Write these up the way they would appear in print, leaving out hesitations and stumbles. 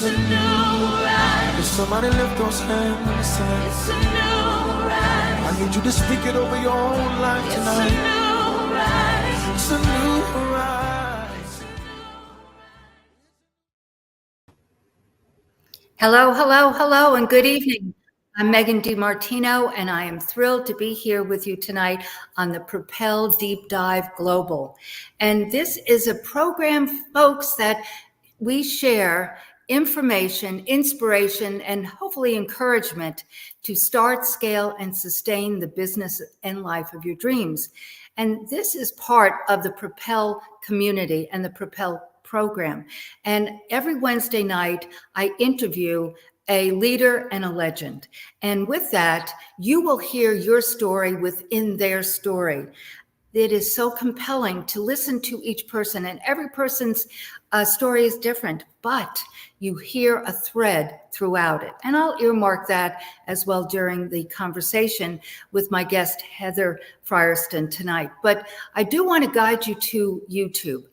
It's a new rise. Can somebody lift those hands? It's a new rise. I need you to speak it over your own life It's a tonight. new rise. It's a new rise. Hello, hello, hello, and good evening. I'm Megan DiMartino, and I am thrilled to be here with you tonight on the Propel Deep Dive Global. And this is a program, folks, that we share information, inspiration, and hopefully encouragement to start, scale, and sustain the business and life of your dreams. And this is part of the Propel community and the Propel program. And every Wednesday night, I interview a leader and a legend. And with that, you will hear your story within their story. It is so compelling to listen to each person, and every person's story is different, but you hear a thread throughout it. And I'll earmark that as well during the conversation with my guest, Heather Frierson, tonight. But I do want to guide you to YouTube.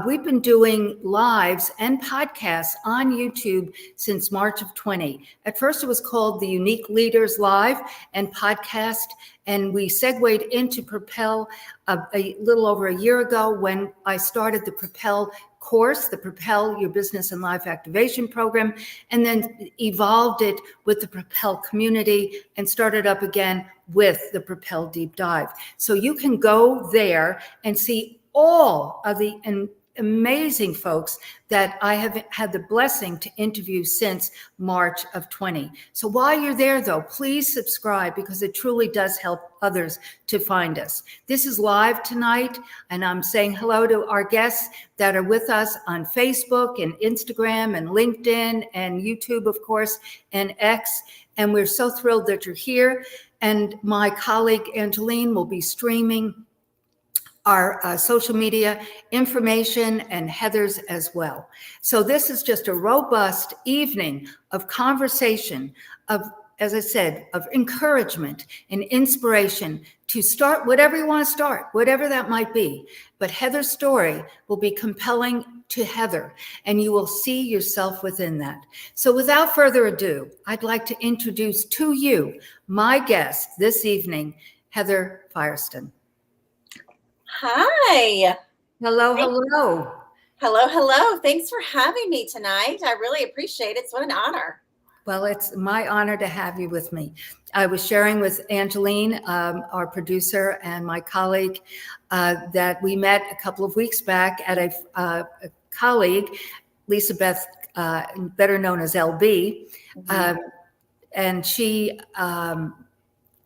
We've been doing lives and podcasts on YouTube since March of 20. At first, it was called the Unique Leaders Live and Podcast, and we segued into Propel a little over a year ago when I started the Propel course, the Propel Your Business and Life Activation Program, and then evolved it with the Propel community and started up again with the Propel Deep Dive. So you can go there and see all of the amazing folks that I have had the blessing to interview since March of 20. So while you're there, though, please subscribe because it truly does help others to find us. This is live tonight, and I'm saying hello to our guests that are with us on Facebook and Instagram and LinkedIn and YouTube, of course, and X. And we're so thrilled that you're here. And my colleague, Angeline, will be streaming our social media information and Heather's as well. So this is just a robust evening of conversation, of, as I said, of encouragement and inspiration to start whatever you want to start, whatever that might be. But Heather's story will be compelling to Heather, and you will see yourself within that. So without further ado, I'd like to introduce to you my guest this evening, Heather Frierson. Hi. Hello, hello. Hello, hello. Thanks for having me tonight. I really appreciate it. It's what an honor. Well, it's my honor to have you with me. I was sharing with Angeline, our producer, and my colleague, that we met a couple of weeks back at a colleague, Lisa Beth, better known as LB, and she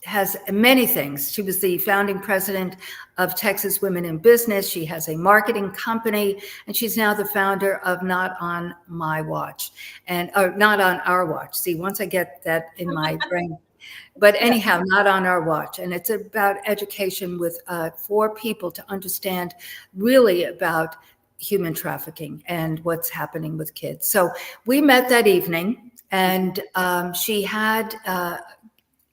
has many things. She was the founding president of Texas Women in Business. She has a marketing company, and she's now the founder of Not on My Watch, or Not on Our Watch. See, once I get that in my brain. But anyhow, Not on Our Watch. And it's about education with for people to understand really about human trafficking and what's happening with kids. So we met that evening, and she had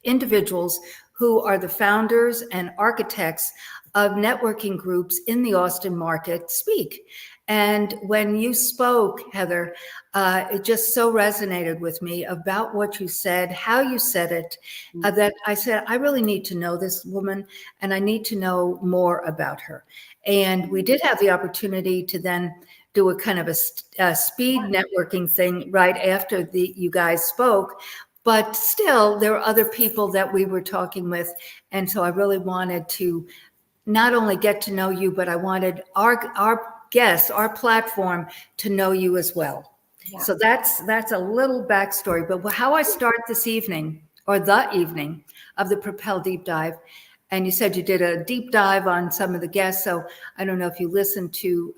individuals who are the founders and architects of networking groups in the Austin market speak. And when you spoke, Heather, it just so resonated with me about what you said, how you said it, that I said, I really need to know this woman and I need to know more about her. And we did have the opportunity to then do a kind of a speed networking thing right after you guys spoke. But still, there were other people that we were talking with. And so I really wanted to not only get to know you, but I wanted our guests, our platform, to know you as well. Yeah. So that's a little backstory. But how I start this evening, or the evening of the Propel Deep Dive, and you said you did a deep dive on some of the guests. So I don't know if you listened to,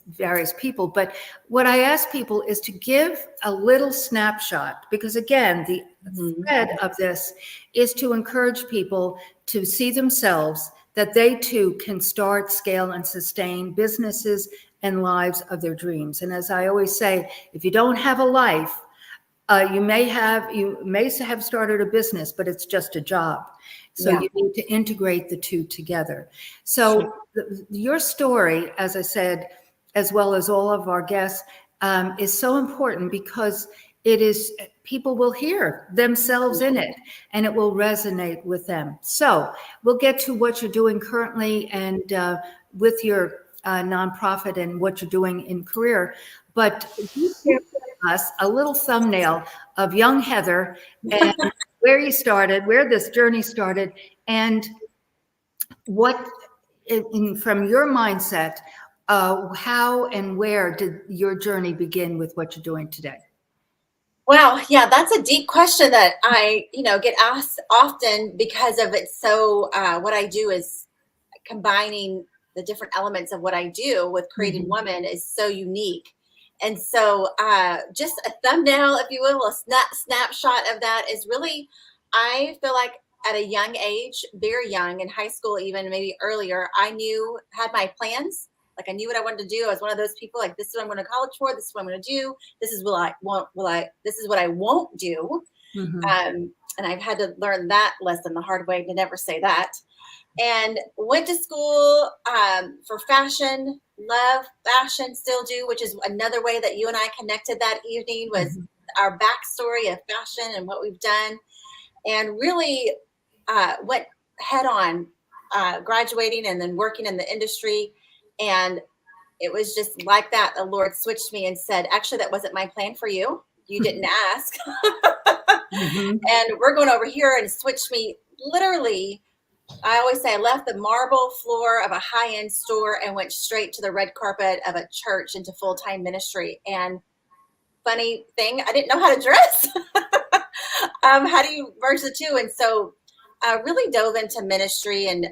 various people. But what I ask people is to give a little snapshot, because again, the thread of this is to encourage people to see themselves that they too can start, scale, and sustain businesses and lives of their dreams. And as I always say, if you don't have a life, you may have started a business, but it's just a job. So you need to integrate the two together. So your story, as I said, as well as all of our guests, is so important because it is, people will hear themselves in it and it will resonate with them. So we'll get to what you're doing currently and with your nonprofit and what you're doing in career. But you share with us a little thumbnail of young Heather and where you started, where this journey started, and what, from your mindset, how and where did your journey begin with what you're doing today? Wow, yeah, that's a deep question that I, get asked often because of it's so. What I do is combining the different elements of what I do with creating women is so unique. And so, just a thumbnail, if you will, a snapshot of that is really, I feel like at a young age, very young, in high school, even maybe earlier, had my plans. Like I knew what I wanted to do. I was one of those people like, this is what I'm going to college for. This is what I'm going to do. This is what I won't. This is what I won't do. And I've had to learn that lesson the hard way to never say that. And went to school for fashion, love fashion, still do, which is another way that you and I connected that evening was our backstory of fashion and what we've done. And really went head on graduating and then working in the industry. And it was just like that. The Lord switched me and said, actually, that wasn't my plan for you. You didn't ask. And we're going over here and switched me literally. I always say I left the marble floor of a high-end store and went straight to the red carpet of a church into full-time ministry. And funny thing, I didn't know how to dress. How do you merge the two? And so I really dove into ministry. And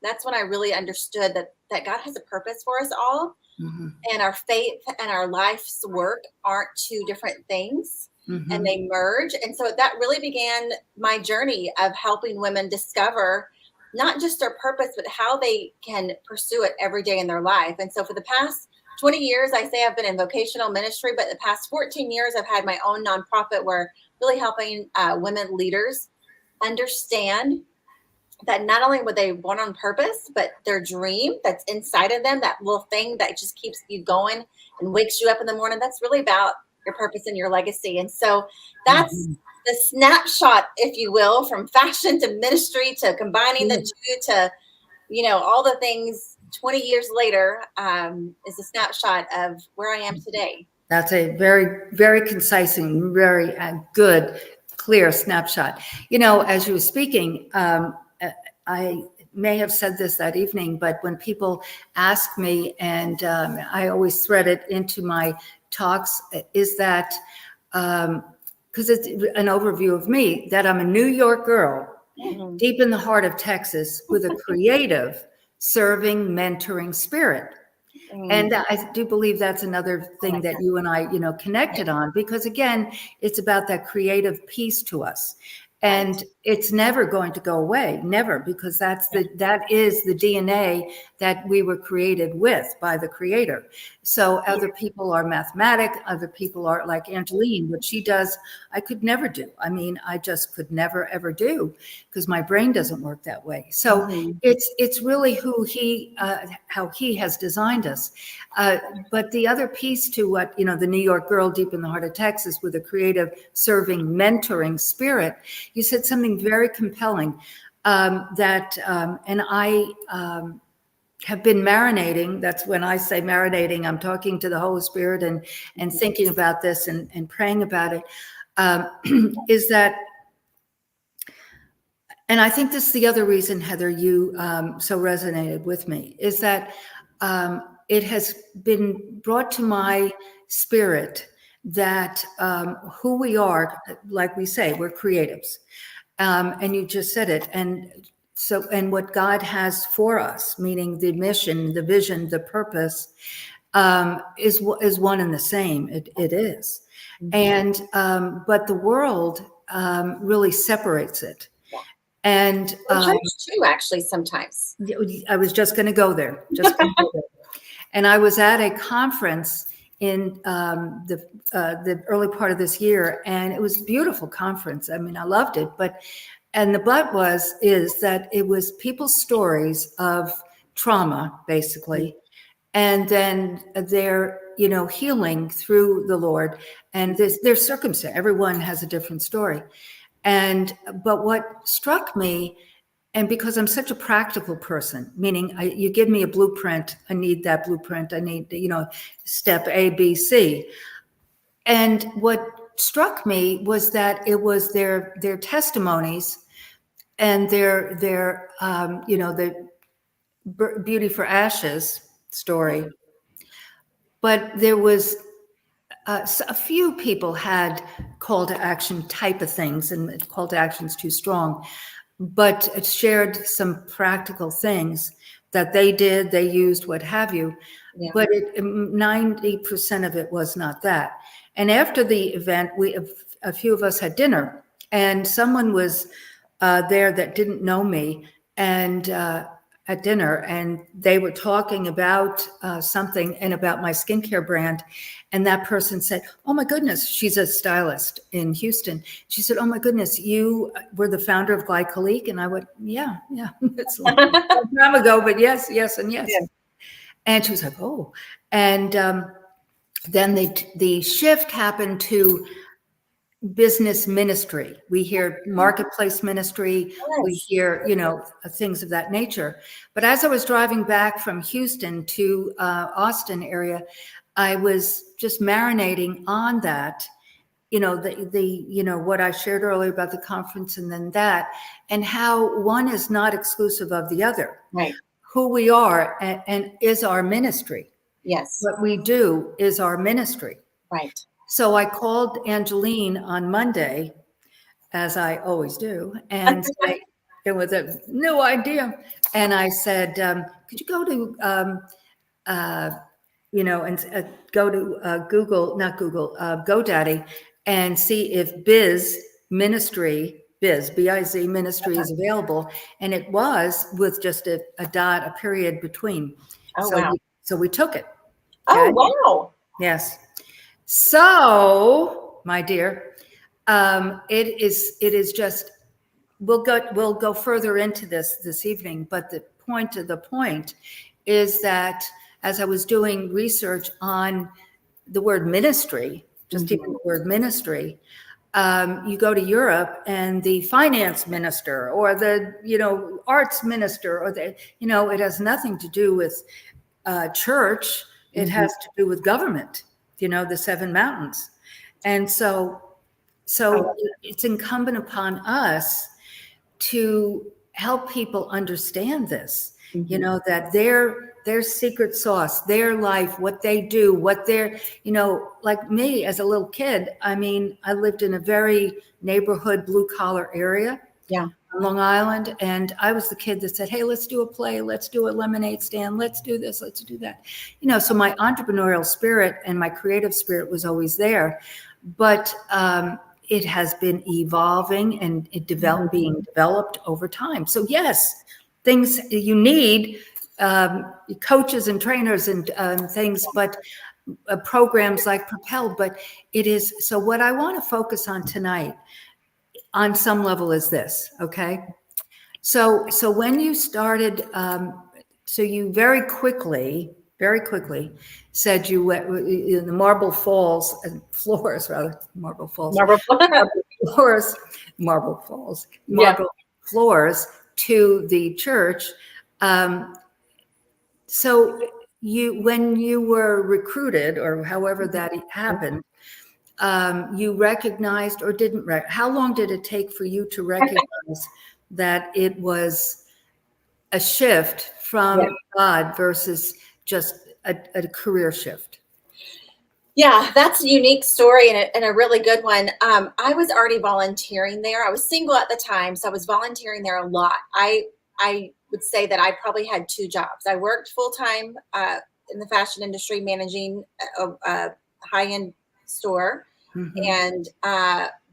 that's when I really understood that God has a purpose for us all. And our faith and our life's work aren't two different things. And they merge. And so that really began my journey of helping women discover not just their purpose, but how they can pursue it every day in their life. And so for the past 20 years, I say I've been in vocational ministry, but the past 14 years, I've had my own nonprofit where really helping women leaders understand that not only would they born on purpose, but their dream that's inside of them, that little thing that just keeps you going and wakes you up in the morning, that's really about your purpose and your legacy. And so that's the snapshot, if you will, from fashion to ministry to combining the two to, all the things 20 years later is a snapshot of where I am today. That's a very, very concise and very good, clear snapshot. As you were speaking, I may have said this that evening, but when people ask me, and I always thread it into my talks, is that because it's an overview of me, that I'm a New York girl, deep in the heart of Texas, with a creative, serving, mentoring spirit. And I do believe that's another thing that you and I, connected on, because again, it's about that creative piece to us. And it's never going to go away, never, because that is the DNA that we were created with by the Creator. So other people are mathematic, other people are like Angeline, what she does, I could never do. I mean, I just could never, ever do, because my brain doesn't work that way. So it's really how he has designed us. But the other piece to what, the New York girl deep in the heart of Texas with a creative, serving, mentoring spirit, you said something very compelling and I have been marinating. That's when I say marinating, I'm talking to the Holy Spirit and thinking about this and praying about it. Is that, and I think this is the other reason, Heather, you so resonated with me, is that it has been brought to my spirit that who we are, like we say, we're creatives. And you just said it. And what God has for us, meaning the mission, the vision, the purpose, is one and the same. It is. And, but the world really separates it. And church too, actually, sometimes. I was just going to go there. And I was at a conference in the early part of this year, and it was a beautiful conference. I mean, I loved it, and the but is that it was people's stories of trauma, basically, and then their healing through the Lord, and there's circumstance. Everyone has a different story. But what struck me, and because I'm such a practical person, meaning you give me a blueprint, I need that blueprint. I need, step A, B, C. And what struck me was that it was their testimonies and their the Beauty for Ashes story. But there was a few people had call to action type of things, and call to action is too strong, but it shared some practical things that they did, they used, what have you. Yeah. But 90% of it was not that. And after the event, a few of us had dinner, and someone was there that didn't know me, and at dinner, and they were talking about something and about my skincare brand. And that person said, "Oh my goodness," she's a stylist in Houston. She said, "Oh my goodness, you were the founder of Glycolique?" And I went, yeah, it's a long time ago, but yes, and yes. Yeah. And she was like, "Oh." And then the shift happened to business ministry. We hear marketplace ministry, yes. We hear, things of that nature. But as I was driving back from Houston to Austin area, I was just marinating on that, what I shared earlier about the conference, and then that, and how one is not exclusive of the other. Right. Who we are and is our ministry. Yes. What we do is our ministry. Right. So I called Angeline on Monday, as I always do, and it was a new idea. And I said, could you go to, go to Google, not Google, GoDaddy, and see if Biz Ministry, B-I-Z Ministry is available. And it was, with just a dot, a period between. Oh, so wow. So we took it. Okay? Oh, wow. Yes. So, my dear, it is just, we'll go further into this evening, but the point is that as I was doing research on the word ministry, just even the word ministry, you go to Europe and the finance minister or the, arts minister, or it has nothing to do with church. It has to do with government, the seven mountains. And so it's incumbent upon us to help people understand this, that their secret sauce, their life, what they do, what they're, like me as a little kid. I mean, I lived in a very neighborhood blue collar area. Yeah. Long Island, and I was the kid that said, "Hey, let's do a play, let's do a lemonade stand, let's do this, let's do that." So my entrepreneurial spirit and my creative spirit was always there, but it has been evolving and being developed over time. So yes, things you need, coaches and trainers and things, but programs like Propel. But it is, so what I want to focus on tonight on some level is this, okay? So when you started, so you very quickly said you went in the marble floors, to the church. So when you were recruited, or however that happened, you recognized or didn't how long did it take for you to recognize that it was a shift from God versus just a career shift? Yeah, that's a unique story and a really good one. I was already volunteering there. I was single at the time, so I was volunteering there a lot. I would say that I probably had two jobs. I worked full-time in the fashion industry, managing a high-end store, and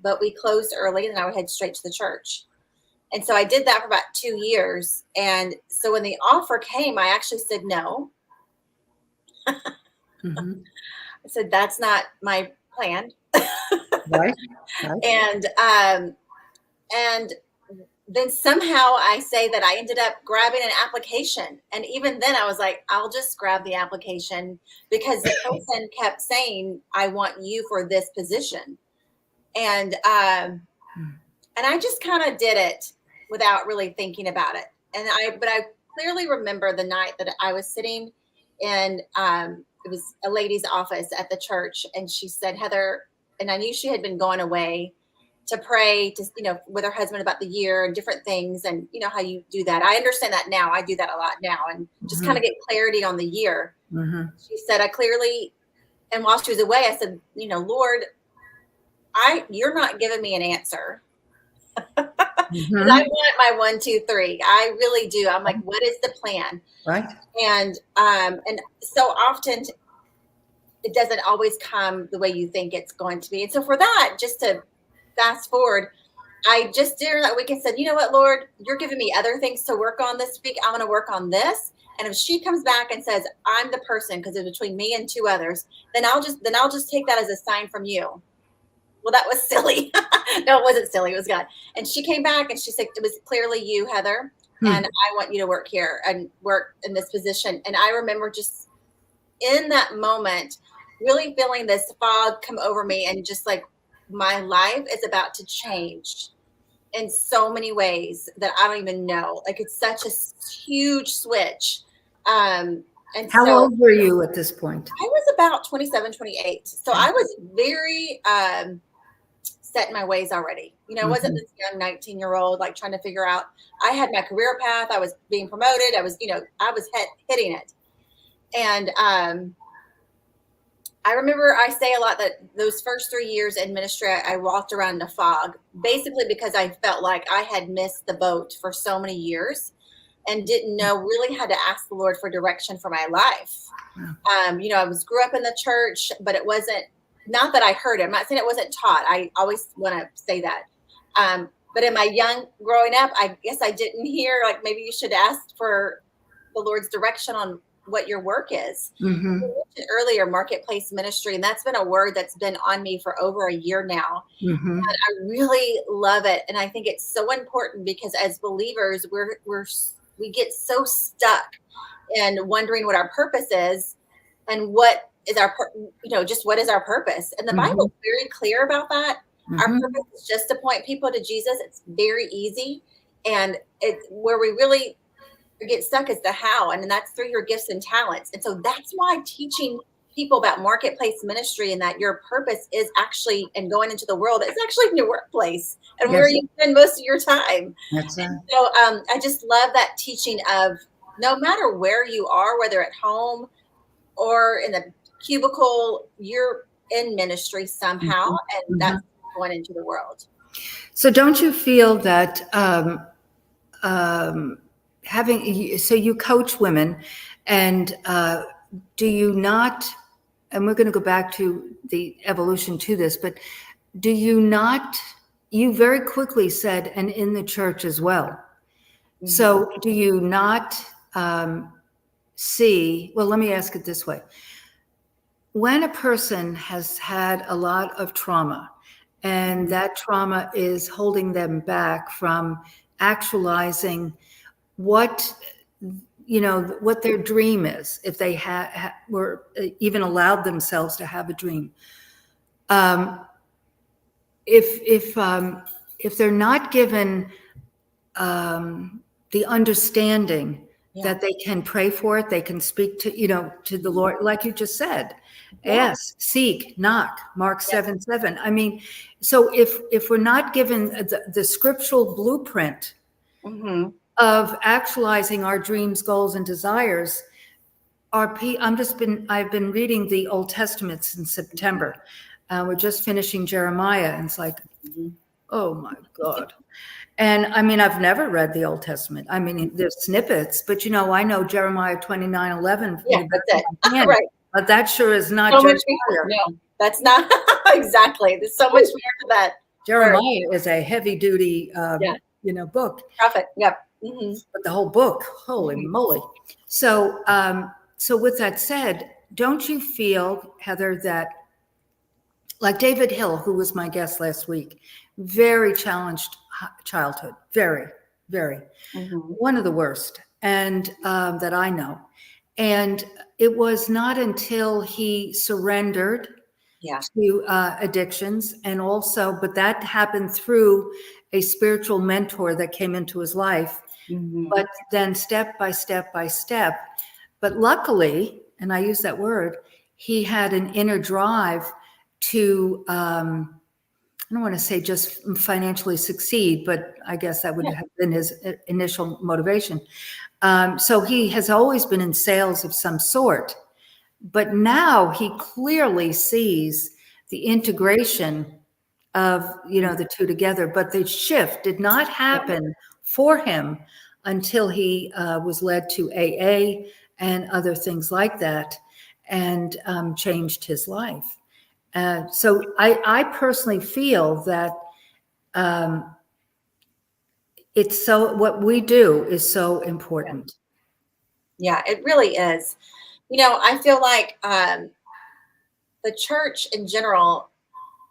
but we closed early, and I would head straight to the church. And so I did that for about 2 years. And so when the offer came, I actually said no. I said, that's not my plan. Right. And then somehow I say that I ended up grabbing an application. And even then I was like, I'll just grab the application because the person kept saying, I want you for this position. And I just kind of did it without really thinking about it. But I clearly remember the night that I was sitting in, it was a lady's office at the church. And she said, Heather, and I knew she had been going away to pray to, with her husband about the year and different things. And you know how you do that. I understand that now. I do that a lot now and just kind of get clarity on the year. She said, and while she was away, I said, Lord, you're not giving me an answer. And I want my 1, 2, 3. I really do. I'm like, what is the plan? Right. And so often it doesn't always come the way you think it's going to be. And so for that, just to fast forward, I just during that week and said, you know what, Lord, you're giving me other things to work on this week. I'm going to work on this. And if she comes back and says, I'm the person, because it's between me and 2 others, then I'll just take that as a sign from you. Well, that was silly. No, it wasn't silly. It was God. And she came back and she said, it was clearly you, Heather. And I want you to work here and work in this position. And I remember just in that moment, really feeling this fog come over me and just like my life is about to change in so many ways that I don't even know. Like it's such a huge switch. And how old were you at this point? I was about 27, 28. So I was very set in my ways already. It wasn't this young 19-year-old like trying to figure out. I had my career path. I was being promoted. I was, I was hitting it. And I remember I say a lot that those first 3 years in ministry, I walked around in a fog, basically because I felt like I had missed the boat for so many years and didn't know really how to ask the Lord for direction for my life. I grew up in the church, but it wasn't, not that I heard it. I'm not saying it wasn't taught. I always want to say that. But in my young growing up, I guess I didn't hear, like, maybe you should ask for the Lord's direction on what your work is. You mentioned earlier, marketplace ministry, and that's been a word that's been on me for over a year now. And I really love it. And I think it's so important because as believers, we get so stuck in wondering what our purpose is and what is our, just what is our purpose. And the Bible is very clear about that. Our purpose is just to point people to Jesus. It's very easy. And it's where we really get stuck is the how. And that's through your gifts and talents. And so that's why teaching people about marketplace ministry and that your purpose is actually, and going into the world, is actually in your workplace and where you spend most of your time. That's right. So I just love that teaching of no matter where you are, whether at home or in the cubicle, you're in ministry somehow, and that's going into the world. So don't you feel that so you coach women, and do you not, and we're going to go back to the evolution to this, but do you not, you very quickly said, and in the church as well. So do you not see, well, let me ask it this way. When a person has had a lot of trauma and that trauma is holding them back from actualizing what their dream is, if they were even allowed themselves to have a dream, if they're not given the understanding that they can pray for it, they can speak to the Lord, like you just said, ask, seek, knock, Mark 7:7. I mean, so if we're not given the scriptural blueprint of actualizing our dreams, goals, and desires, I've been reading the Old Testament since September. We're just finishing Jeremiah, and it's like, oh my God. And I mean, I've never read the Old Testament. I mean, there's snippets, but I know Jeremiah 29:11. Yeah, that's it. Right. But that sure is not so Jeremiah. No, that's not exactly. There's so much more to that. Jeremiah is a heavy duty, book. Prophet. Yep. But the whole book, holy moly. So, so with that said, don't you feel, Heather, that like David Hill, who was my guest last week, very challenged childhood, very, very. Mhm. One of the worst, and that I know. And it was not until he surrendered Yeah. to addictions, and also, but that happened through a spiritual mentor that came into his life. Mhm. But then step by step by step. But luckily, and I use that word, he had an inner drive to, I don't want to say just financially succeed, but I guess that would Yeah. have been his initial motivation. So he has always been in sales of some sort, but now he clearly sees the integration of, the two together. But the shift did not happen for him until he was led to AA and other things like that, and changed his life. So I personally feel that it's so, what we do is so important. Yeah, it really is. I feel like the church in general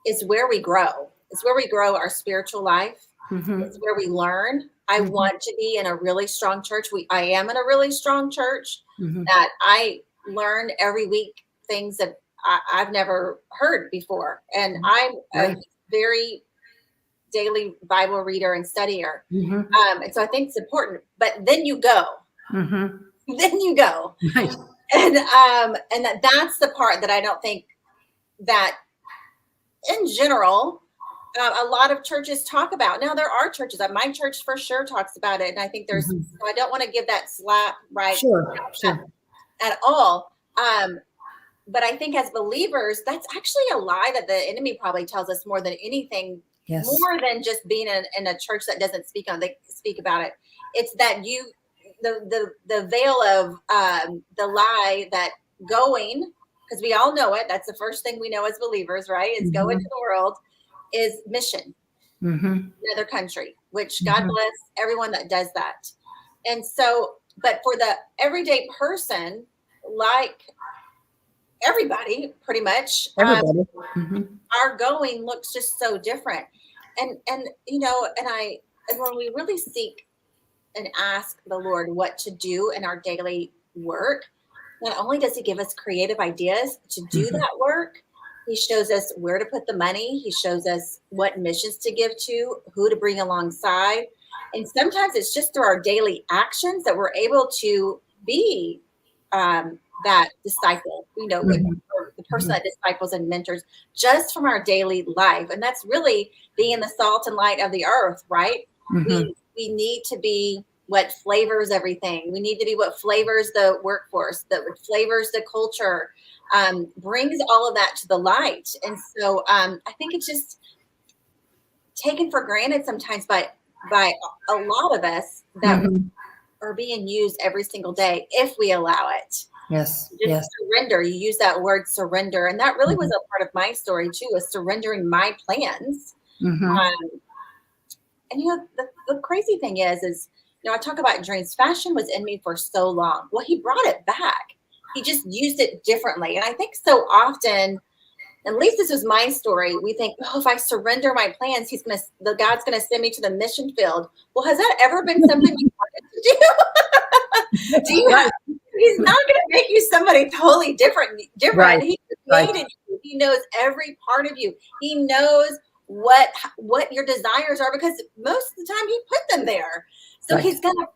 is where we grow. It's where we grow our spiritual life. It's Mm-hmm. where we learn. I Mm-hmm. want to be in a really strong church. I am in a really strong church Mm-hmm. that I learn every week things that I've never heard before. And I'm a Right. very daily Bible reader and studier. Mm-hmm. And so I think it's important. But then you go. Mm-hmm. Then you go. Right. And that's the part that I don't think that in general a lot of churches talk about. Now there are churches that my church for sure talks about it, and I think there's. Mm-hmm. So I don't want to give that slap right Sure. at all. But I think as believers, that's actually a lie that the enemy probably tells us more than anything, Yes. more than just being in a church that doesn't speak about it. It's that the veil of the lie that going, because we all know it. That's the first thing we know as believers, right? Is go into Mm-hmm. the world, is mission, Mm-hmm. another country, which God Mm-hmm. bless everyone that does that. And so, but for the everyday person, like everybody pretty much, Everybody. Mm-hmm. our going looks just so different. And and when we really seek and ask the Lord what to do in our daily work, not only does he give us creative ideas to do Mm-hmm. that work, he shows us where to put the money. He shows us what missions to give to, who to bring alongside. And sometimes it's just through our daily actions that we're able to be that disciple, Mm-hmm. or the person that disciples and mentors just from our daily life. And that's really being the salt and light of the earth, right? Mm-hmm. We need to be what flavors everything. We need to be what flavors the workforce, that flavors the culture, brings all of that to the light. And so I think it's just taken for granted sometimes by a lot of us that Mm-hmm. are being used every single day if we allow it. Yes. Just Yes. surrender. You use that word surrender. And that really was Mm-hmm. a part of my story too, was surrendering my plans. Mm-hmm. And the crazy thing is, I talk about dreams. Fashion was in me for so long. Well, he brought it back. He just used it differently. And I think so often, at least this was my story, we think, oh, if I surrender my plans, God's gonna send me to the mission field. Well, has that ever been something you wanted to do? Do you have, he's not gonna make you somebody totally different. Right. He Right. created you. He knows every part of you. He knows what your desires are, because most of the time he put them there. So Right. he's gonna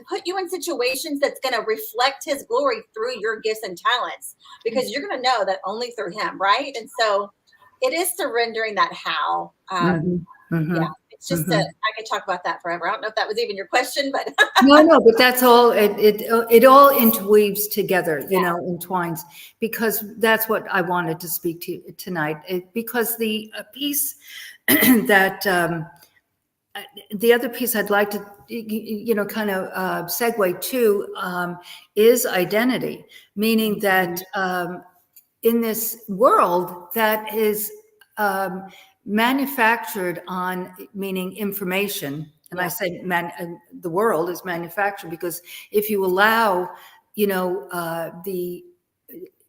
put you in situations that's going to reflect his glory through your gifts and talents, because you're going to know that only through him, right? And so it is surrendering that how. Mm-hmm. Mm-hmm. Yeah, it's just Mm-hmm. I could talk about that forever. I don't know if that was even your question, but No, but that's all. It all interweaves together, entwines, because that's what I wanted to speak to you tonight. Because the piece that the other piece I'd like to, kind of segue to is identity, meaning that in this world that is manufactured on, meaning information. And I say the world is manufactured because if you allow, the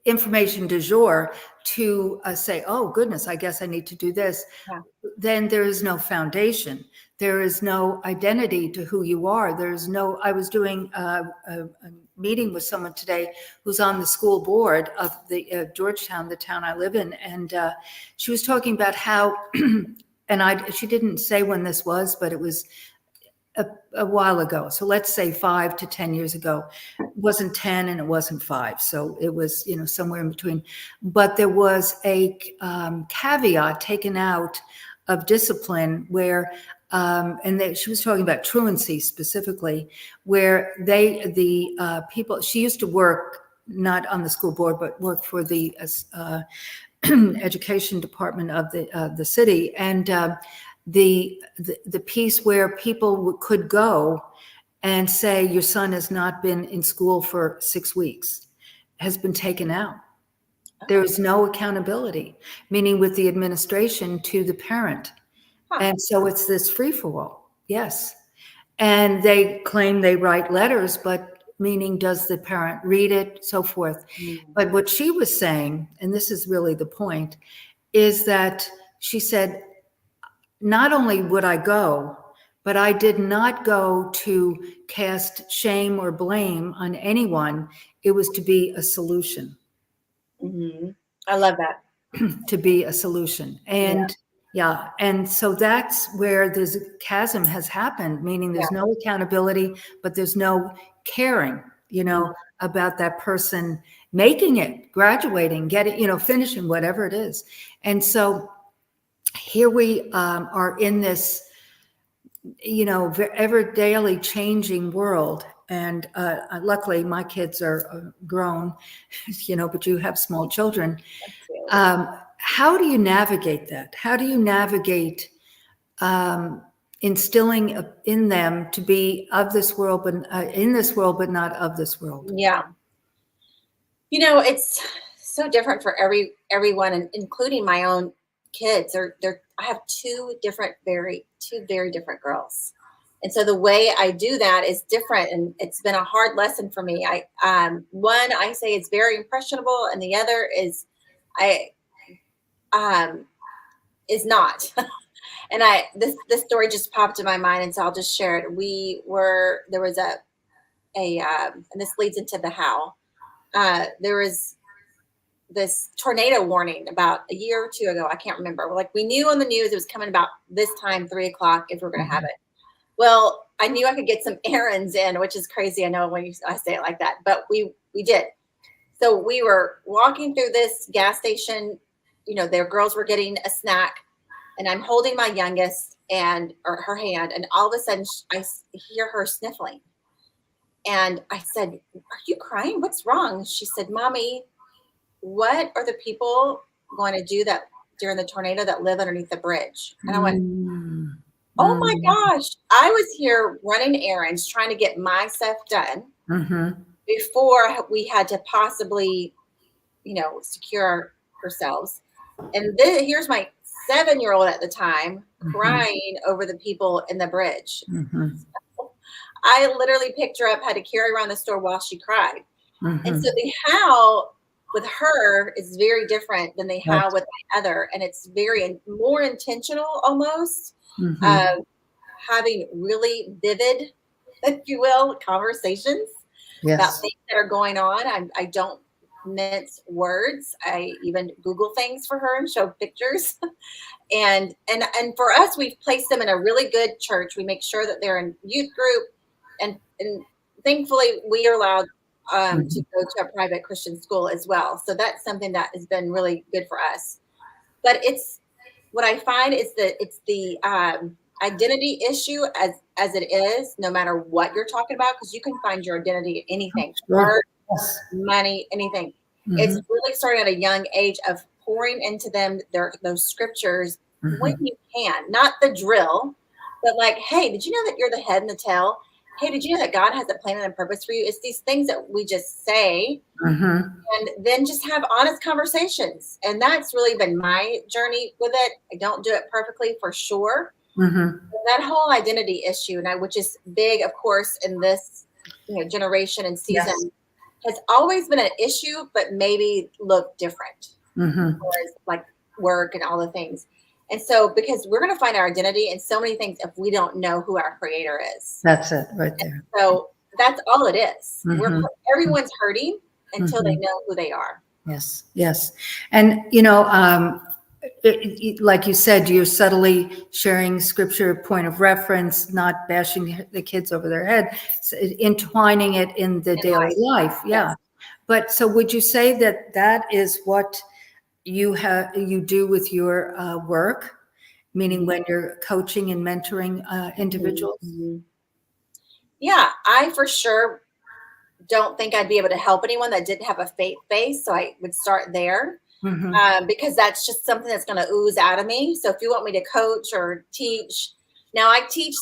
information du jour to say, oh, goodness, I guess I need to do this, Yeah. then there is no foundation. there is no identity to who you are. There's no, I was doing a meeting with someone today who's on the school board of the Georgetown, the town I live in. And she was talking about how, she didn't say when this was, but it was a while ago. So let's say 5 to 10 years ago. It wasn't 10 and it wasn't 5. So it was, somewhere in between. But there was a caveat taken out of discipline where, she was talking about truancy specifically, where the people, she used to work not on the school board, but work for the education department of the city. And the piece where people could go and say, your son has not been in school for 6 weeks, has been taken out. There is no accountability, meaning with the administration to the parent. And so it's this free-for-all. Yes. And they claim they write letters, but meaning does the parent read it, so forth. But what she was saying, and this is really the point, is that she said, not only would I go, but I did not go to cast shame or blame on anyone. It was to be a solution. Mm-hmm. I love that. To be a solution. And and so that's where this chasm has happened, meaning there's no accountability, but there's no caring, about that person making it, graduating, getting, finishing, whatever it is. And so here we are in this, ever daily changing world. And luckily my kids are grown, but you have small children. How do you navigate that? How do you navigate instilling in them to be of this world, but in this world, but not of this world? Yeah. It's so different for everyone, and including my own kids. I have two very different girls. And so the way I do that is different, and it's been a hard lesson for me. One I say is very impressionable, and the other is is not. And this story just popped in my mind, and so I'll just share it. There was and this leads into the how. There was this tornado warning about a year or two ago. I can't remember. We knew on the news it was coming about this time, 3:00, if we're going to have it. Well, I knew I could get some errands in, which is crazy. I know when I say it like that, but we did. So we were walking through this gas station. Their girls were getting a snack, and I'm holding my youngest or her hand, and all of a sudden I hear her sniffling. And I said, "Are you crying? What's wrong?" She said, "Mommy, what are the people going to do that during the tornado that live underneath the bridge?" And I went, "Oh my gosh, I was here running errands, trying to get my stuff done before we had to possibly, secure ourselves." And then here's my 7-year-old at the time crying over the people in the bridge. I literally picked her up, had to carry her around the store while she cried. And so the how with her is very different than the how with my other. And it's very more intentional almost, having really vivid, if you will, conversations about things that are going on. I don't mince words. I even Google things for her and show pictures. And for us, we've placed them in a really good church. We make sure that they're in youth group, and thankfully we are allowed to go to a private Christian school as well. So that's something that has been really good for us. But it's what I find is that it's the identity issue as it is, no matter what you're talking about, because you can find your identity in anything, art, money, anything. It's really starting at a young age of pouring into them those scriptures when you can, not the drill, but hey, did you know that you're the head and the tail? Hey, did you know that God has a plan and a purpose for you? It's these things that we just say and then just have honest conversations. And that's really been my journey with it. I don't do it perfectly for sure. That whole identity issue, which is big, of course, in this generation and season, has always been an issue, but maybe look different. Whereas work and all the things. And so, because we're going to find our identity in so many things if we don't know who our creator is. That's it right there. So that's all it is. Mhm. Everyone's hurting until they Mhm. know who they are. Yes, yes. And, like you said, you're subtly sharing scripture, point of reference, not bashing the kids over their head, entwining it in the daily life. Yeah. Yes. But so would you say that that is what you do with your work, meaning when you're coaching and mentoring individuals? Yeah, I for sure don't think I'd be able to help anyone that didn't have a faith base. So I would start there. Because that's just something that's going to ooze out of me. So if you want me to coach or teach, now I teach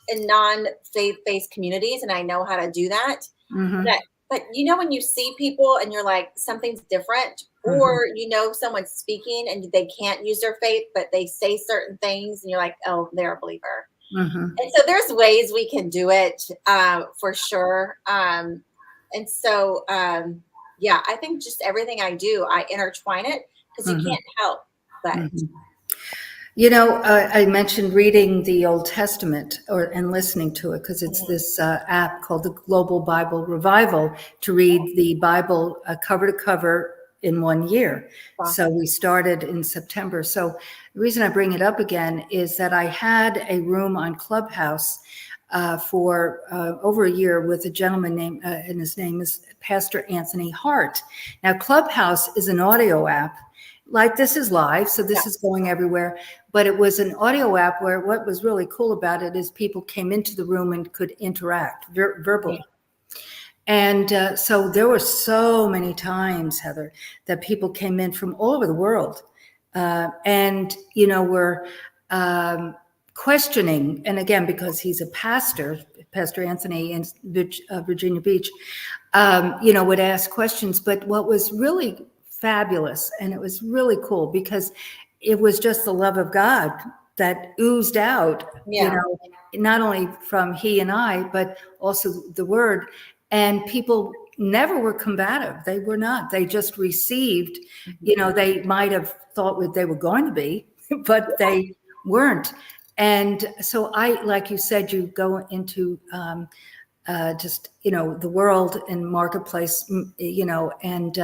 in non-faith-based communities, and I know how to do that. But when you see people and you're like, something's different, or someone's speaking and they can't use their faith, but they say certain things, and you're like, oh, they're a believer. And so there's ways we can do it for sure. And so, yeah, I think just everything I do, I intertwine it because you can't help but. I mentioned reading the Old Testament and listening to it because it's this app called the Global Bible Revival to read the Bible cover to cover in 1 year. Wow. So we started in September. So the reason I bring it up again is that I had a room on Clubhouse for over a year with a gentleman named, and his name is Pastor Anthony Hart. Now, Clubhouse is an audio app. Like this is live, so this is going everywhere. But it was an audio app where what was really cool about it is people came into the room and could interact verbally. And so there were so many times, Heather, that people came in from all over the world and were questioning. And again, because he's a pastor, Pastor Anthony in Virginia Beach, would ask questions. But what was really fabulous, and it was really cool because it was just the love of God that oozed out, not only from he and I, but also the word. And people never were combative. They were not. They just received, they might have thought they were going to be, but they weren't. And so like you said, you go into just, the world and marketplace, and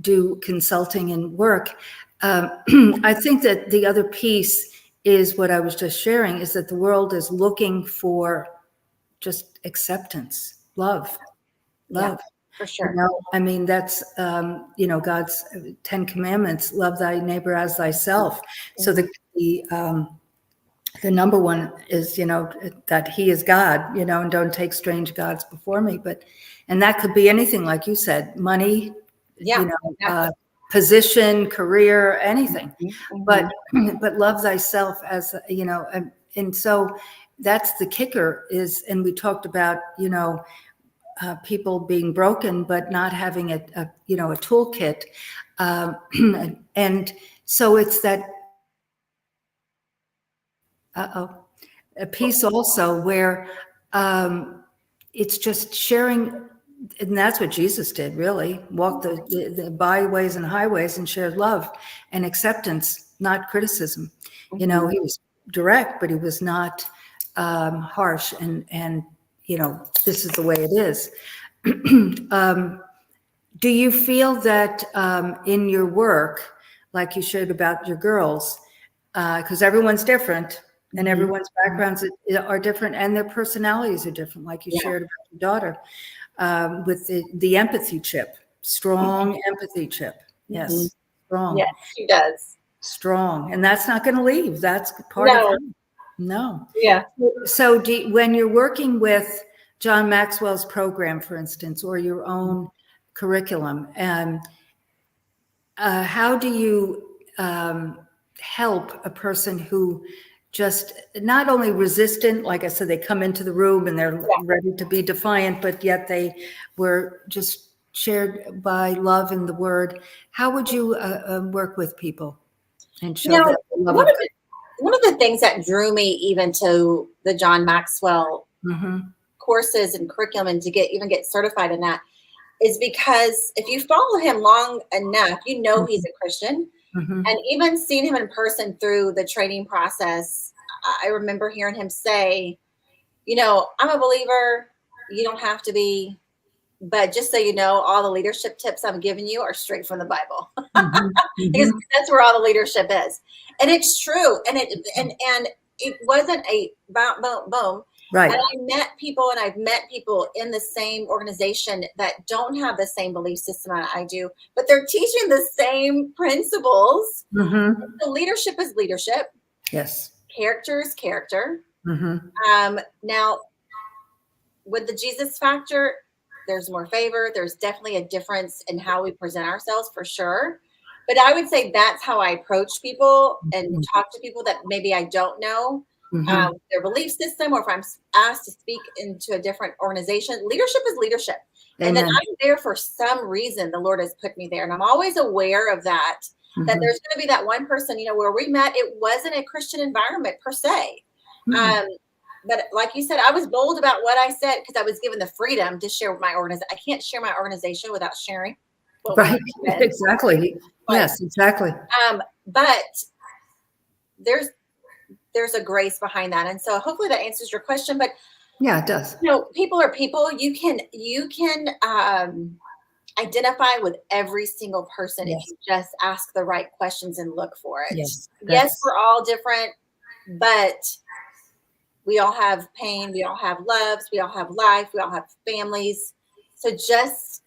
do consulting and work. I think that the other piece is what I was just sharing, is that the world is looking for just acceptance, love. Yeah, for sure. I mean, that's, God's 10 commandments, love thy neighbor as thyself. So the number one is, that he is God, and don't take strange gods before me. And that could be anything, like you said, money, position, career, anything, but love thyself as, and so that's the kicker is, and we talked about, people being broken, but not having a toolkit. And so it's that, a piece also where it's just sharing. And that's what Jesus did, really. Walked the byways and highways and shared love and acceptance, not criticism. He was direct, but he was not harsh. And this is the way it is. Do you feel that in your work, like you shared about your girls, because everyone's different and everyone's backgrounds are different and their personalities are different, like you shared about your daughter. With the empathy chip, strong empathy chip. Yes, strong. Yes, she does. Strong. And that's not going to leave. That's part of her. No. Yeah. So when you're working with John Maxwell's program, for instance, or your own curriculum, and how do you help a person who just not only resistant, like I said, they come into the room and they're ready to be defiant, but yet they were just shared by love and the word. How would you work with people and show them love of God? One of the things that drew me even to the John Maxwell courses and curriculum and to get certified in that is because if you follow him long enough, he's a Christian. And even seeing him in person through the training process, I remember hearing him say, I'm a believer. You don't have to be, but just so you know, all the leadership tips I'm giving you are straight from the Bible. Because that's where all the leadership is. And it's true. And it wasn't a boom, boom, boom. Right. And I've met people in the same organization that don't have the same belief system I do, but they're teaching the same principles. So leadership is leadership. Yes. Character is character. Now, with the Jesus factor, there's more favor. There's definitely a difference in how we present ourselves for sure. But I would say that's how I approach people and talk to people that maybe I don't know their belief system, or if I'm asked to speak into a different organization. Leadership is leadership. Amen. And then I'm there for some reason. The Lord has put me there. And I'm always aware of that, that there's going to be that one person, where we met, it wasn't a Christian environment per se. But like you said, I was bold about what I said because I was given the freedom to share with my organization. I can't share my organization without sharing. Right. Exactly. Yes, exactly. But there's a grace behind that. And so hopefully that answers your question. But yeah, it does. People are people. You can identify with every single person if you just ask the right questions and look for it. Yes, we're all different, but we all have pain. We all have loves. We all have life. We all have families. So just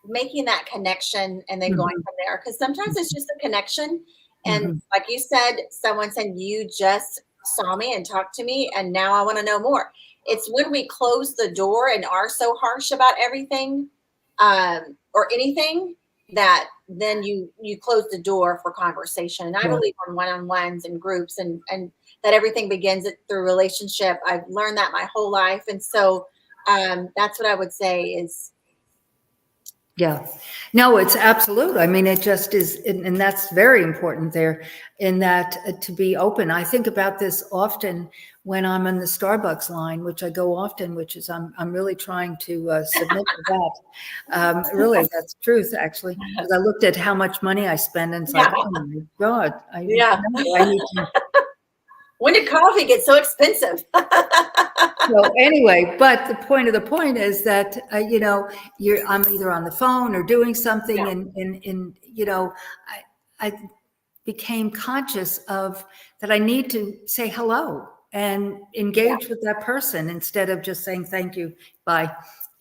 making that connection and then going from there, because sometimes it's just a connection. And like you said, someone said, you just saw me and talked to me, and now I want to know more. It's when we close the door and are so harsh about everything or anything that then you close the door for conversation. And I believe in one-on-ones and groups and that everything begins through relationship. I've learned that my whole life. And so that's what I would say is. Yeah, no, it's absolute. I mean, it just is. And that's very important there in that to be open. I think about this often when I'm in the Starbucks line, which I go often, which is I'm really trying to submit to that. Really, that's truth, actually, because I looked at how much money I spend and it's like, oh my God. I need to. When did coffee get so expensive? So anyway, but the point is that I'm either on the phone or doing something, and I became conscious of that I need to say hello and engage with that person instead of just saying thank you, bye,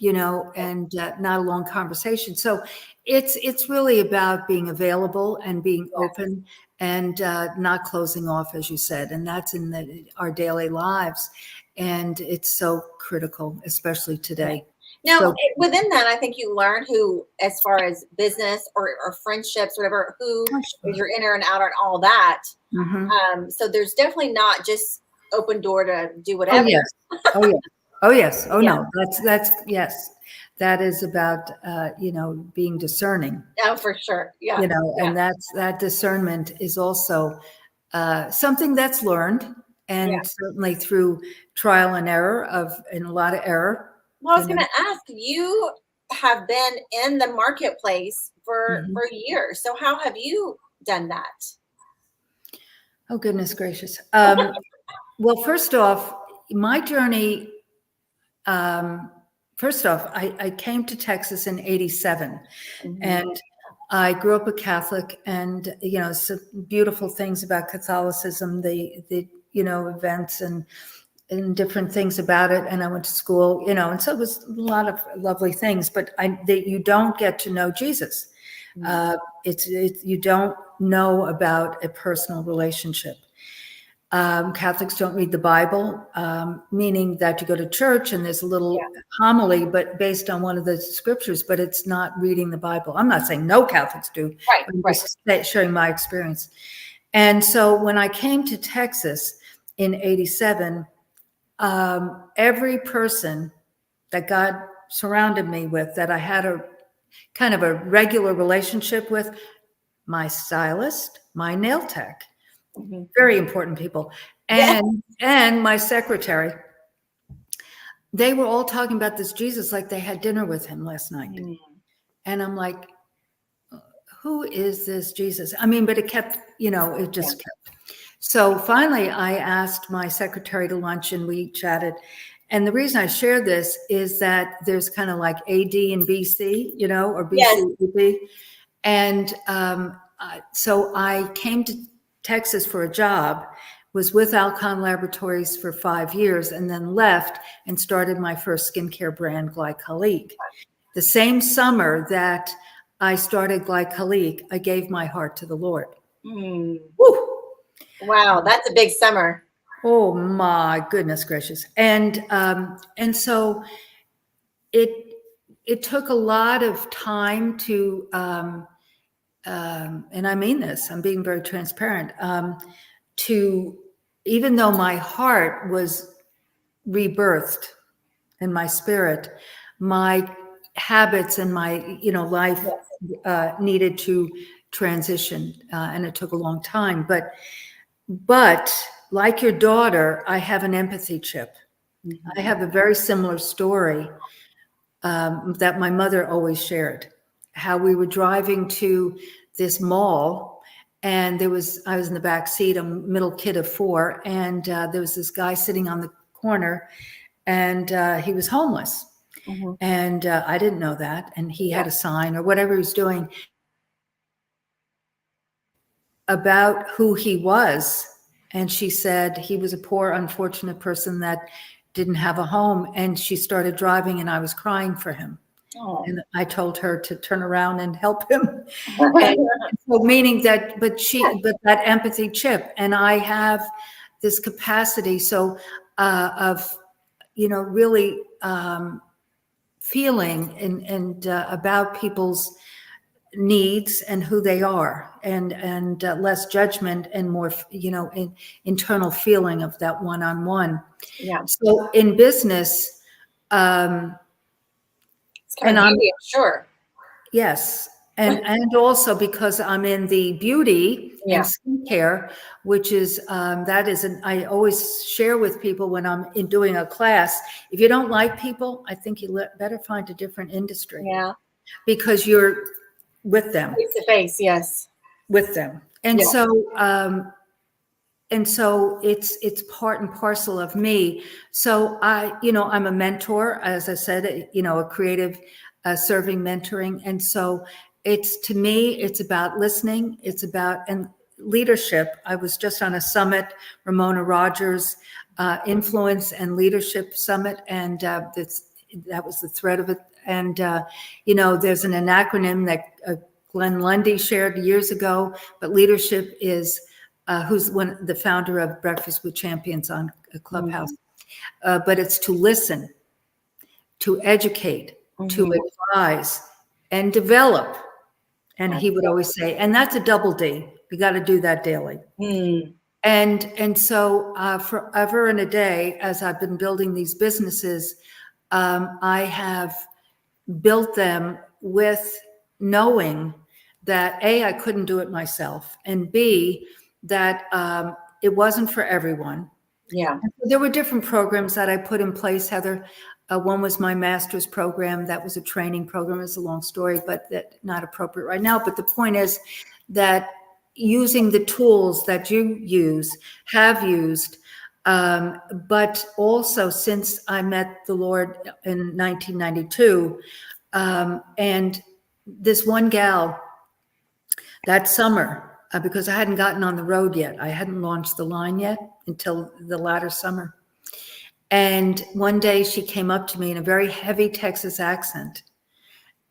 and not a long conversation. So it's really about being available and being open and not closing off, as you said, and that's in our daily lives. And it's so critical, especially today. Now, within that, I think you learn who, as far as business or friendships, whatever, who is your inner and outer and all that. So there's definitely not just open door to do whatever. Oh yes. No, that's yes. That is about being discerning. Oh, for sure. Yeah. And that discernment is also something that's learned. And certainly through trial and error and a lot of error. Well, I was going to ask, you have been in the marketplace for years. So how have you done that? Oh, goodness gracious. Well, first off, my journey, I came to Texas in 87 and I grew up a Catholic, and, some beautiful things about Catholicism, the events and different things about it. And I went to school, and so it was a lot of lovely things, but you don't get to know Jesus. You don't know about a personal relationship. Catholics don't read the Bible, meaning that you go to church and there's a little homily, but based on one of the scriptures, but it's not reading the Bible. I'm not saying no Catholics do. I'm just sharing my experience. And so when I came to Texas in 87, every person that God surrounded me with, that I had a kind of a regular relationship with, my stylist, my nail tech, very important people, and my secretary, they were all talking about this Jesus like they had dinner with him last night. And I'm like, who is this Jesus? I mean, but it kept, it just kept. So finally, I asked my secretary to lunch and we chatted. And the reason I share this is that there's kind of like AD and BC, or BC, Yes. AD. And so I came to Texas for a job, was with Alcon Laboratories for 5 years, and then left and started my first skincare brand, Glycolique. The same summer that I started Glycolique, I gave my heart to the Lord. Mm. Woo! Wow, that's a big summer. Oh my goodness gracious! And so it took a lot of time to, and I mean this, I'm being very transparent, to, even though my heart was rebirthed in my spirit, my habits and my life needed to transition, and it took a long time. But like your daughter, I have an empathy chip. I have a very similar story that my mother always shared. How we were driving to this mall, and I was in the back seat, a middle kid of 4, and there was this guy sitting on the corner, and he was homeless. Mm-hmm. And I didn't know that. And he had a sign or whatever he was doing about who he was. And she said he was a poor, unfortunate person that didn't have a home. And she started driving, and I was crying for him. Oh. And I told her to turn around and help him. And so meaning that, but that empathy chip, and I have this capacity. So of, really feeling and about people's needs and who they are, and less judgment and more, internal feeling of that one-on-one. Yeah. So in business, It's kind of beauty, I'm sure. yes. And also because I'm in the beauty and skincare, which is, I always share with people when I'm doing a class, if you don't like people, I think you better find a different industry. Yeah. Because you're with them. Face to face, yes. With them. And so it's part and parcel of me. So I'm a mentor, as I said, a creative, serving, mentoring. And so to me, it's about listening. It's about, and leadership. I was just on a summit, Ramona Rogers, Influence and Leadership Summit. And that was the thread of it. And, there's an acronym that Glenn Lundy shared years ago, but leadership is, who's the founder of Breakfast with Champions on Clubhouse. But it's to listen, to educate, to advise, and develop. And he would always say, and that's a double D. You got to do that daily. And so forever and a day, as I've been building these businesses, I have built them with knowing that A, I couldn't do it myself, and B, that it wasn't for everyone. Yeah. There were different programs that I put in place, Heather. One was my master's program. That was a training program. It's a long story, but that's not appropriate right now. But the point is that using the tools that you have used, but also since I met the Lord in 1992, and this one gal that summer, because I hadn't gotten on the road yet, I hadn't launched the line yet until the latter summer. And one day she came up to me in a very heavy Texas accent,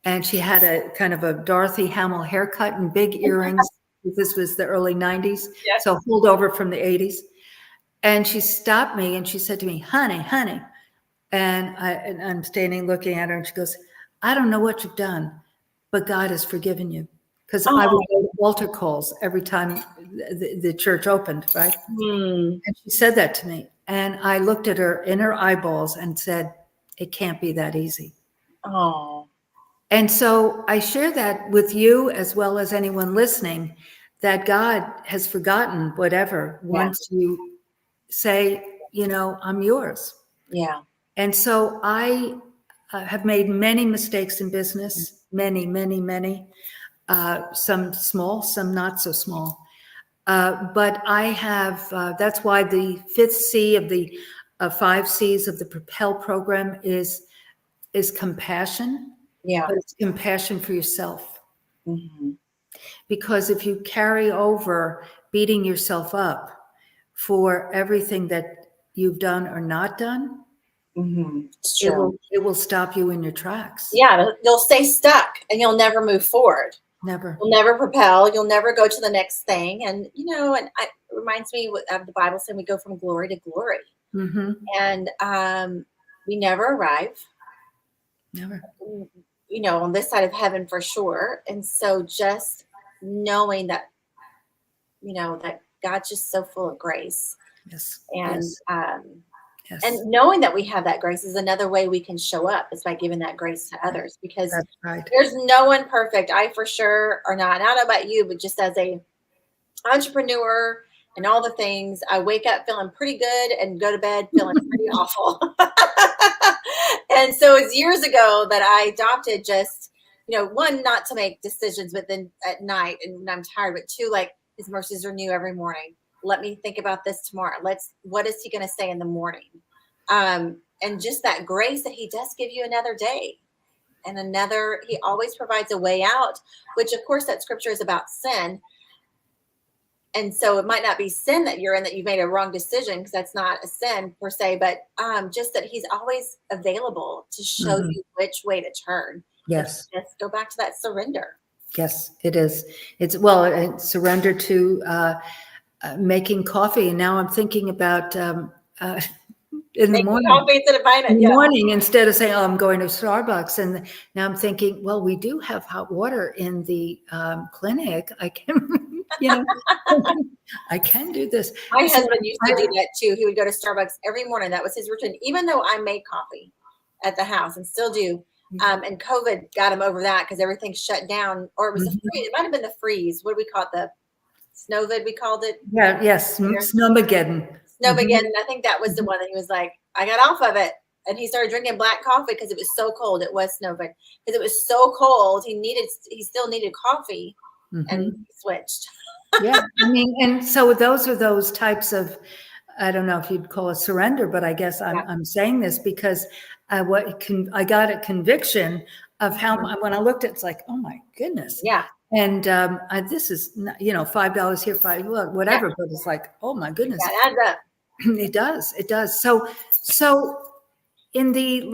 and she had a kind of a Dorothy Hamill haircut and big earrings. This was the early 90s, so holdover from the 80s. And she stopped me and she said to me, honey. And I'm standing looking at her, and she goes, I don't know what you've done, but God has forgiven you. Because I would go to altar calls every time the church opened, right? And she said that to me. And I looked at her in her eyeballs and said, it can't be that easy. Oh. And so I share that with you as well as anyone listening, that God has forgotten whatever once you say, I'm yours. Yeah. And so I have made many mistakes in business, many. some small, some not so small. But I have, that's why the fifth C of the 5 C's of the Propel program is compassion, Yeah. but it's compassion for yourself. Mhm. Because if you carry over beating yourself up for everything that you've done or not done, It's true. it will stop you in your tracks. Yeah, you'll stay stuck and you'll never move forward. Never. You'll never propel. You'll never go to the next thing. And, it reminds me of the Bible saying we go from glory to glory. Mm-hmm. And we never arrive, Never. on this side of heaven for sure. And so just knowing that, that God's just so full of grace. Yes. And, Yes. Yes. and knowing that we have that grace is another way we can show up, is by giving that grace to others, because That's right. there's no one perfect. I for sure are not. And I don't know about you, but just as a entrepreneur and all the things, I wake up feeling pretty good and go to bed feeling pretty awful. And so it's years ago that I adopted just, one, not to make decisions, but then at night and when I'm tired, but two, like, his mercies are new every morning. Let me think about this tomorrow. What is he going to say in the morning? And just that grace that he does give you another day and he always provides a way out, which of course that scripture is about sin. And so it might not be sin that you're in, that you made a wrong decision, because that's not a sin per se, but just that he's always available to show you which way to turn. Yes. Just go back to that surrender. Yes, it is. It's surrender to making coffee. And now I'm thinking about in the Making morning. coffee instead of buying it. In the Yeah. morning, instead of saying, "Oh, I'm going to Starbucks," and now I'm thinking, well, we do have hot water in the clinic. I can, I can do this. My So husband used to do that too. He would go to Starbucks every morning. That was his routine, even though I made coffee at the house and still do. And COVID got him over that because everything shut down, or it was the freeze. It might have been the freeze. What do we call it? The snowvid, we called it. Yeah, yes, Snowmageddon. Snowmageddon. I think that was the one that he was like, I got off of it. And he started drinking black coffee because it was so cold. It was snowvid. Because it was so cold, he still needed coffee, and he switched. Yeah, I mean, and so those are those types of, I don't know if you'd call it surrender, but I guess I'm saying this because I got a conviction of how, when I looked at it's like, oh my goodness. Yeah. And this is, $5 here, whatever, but it's like, oh my goodness. That adds up. It does. It does. So in the,